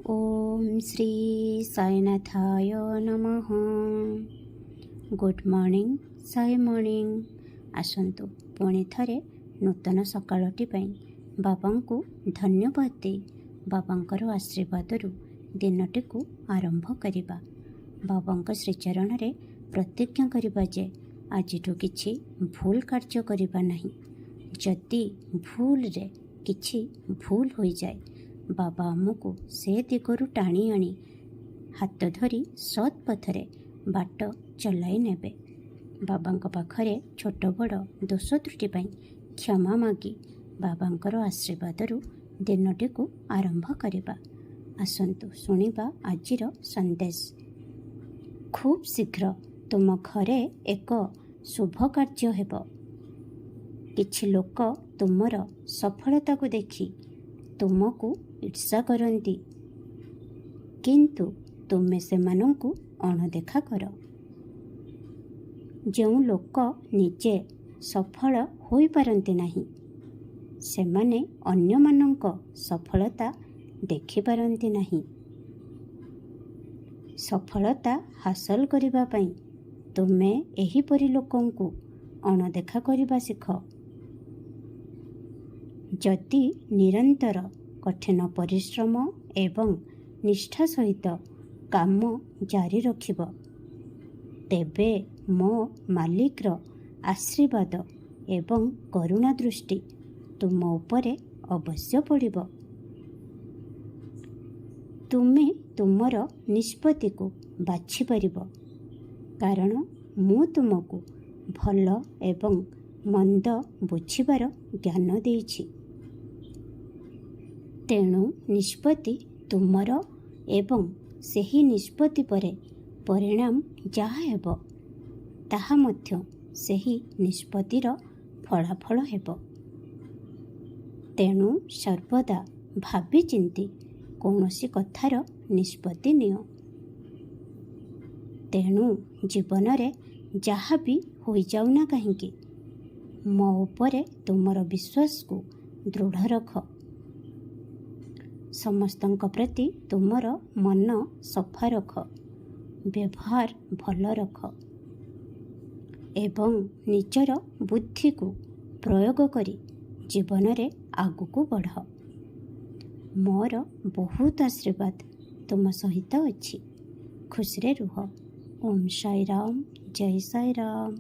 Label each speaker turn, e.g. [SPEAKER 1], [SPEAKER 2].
[SPEAKER 1] ओम श्री साईनाथाय नमः। Good morning Sai morning. आसंतु पुणी थरे नूतन सकाळटी पई बाबांकु धन्यवाद दे बाबांकर आशीर्वादरू दिनटी को आरंभ करिबा। बाबांक श्रीचरण रे प्रतिज्ञा करिबा जे आजिठु किछि भूल कार्य करिबा नहीं। जदि भूल रे किछि भूल होई जाए बाबा आमको से दिगरु टाणी आनी हाथ धरी सत् पथरे बाट चलाई नेबे। बाबांक पाखरे छोट बड़ दोष त्रुटि पाई क्षमा मागी बाबांकर आशीर्वादरू दिनटी को आरंभ करिबा। आसंतु सुनिबा आजिर संदेश। खूब शीघ्र तुम घरे एक शुभ कार्य हेब। किछि लोक तुमर सफलता को देखि तुमको ईर्षा करती, किंतु तुमे सेमानंकु अणदेखा कर। जो लोक निजे सफल होई पारंती नहीं सेमाने अन्य मानंक सफलता देखि पारंती नहीं। सफलता हासिल करिबा पई तुमे एहिपरि लोकंकु अणदेखा करिबा शिख। जदि निरंतर कठिन परिश्रम एवं निष्ठा सहित काम जारी रखिब तेबे मो मालिकर आशीर्वाद एवं करुणा दृष्टि तुम उपरे अवश्य पड़िब। तुमे तुमर निष्पत्ति को बाछि पारिब, कारण मु तुमको भल एवं मंद बुझिबार ज्ञान देइछि। तेणु निष्पत्ति तुमर एवं सेही निष्पत्ति परे परिणाम जहा हेब ताहा मध्य सेही निष्पत्तिर फलाफल हेब। तेणु सर्वदा भाबी चिंती कौनसी कथार निष्पत्ति नियो। तेणु जीवन रे जहा भी होई जाउना काहींकी मो उपरे तुमर विश्वास को दृढ़ रख। समस्तंक प्रति तुमर मन सफा रख, व्यवहार भल रख एवं निजर बुद्धि को प्रयोग करी जीवन रे आगु को बढ़। मोर बहुत आशीर्वाद तुम सहित अच्छी। खुश रे रुह। ओम साई राम, जय साई राम।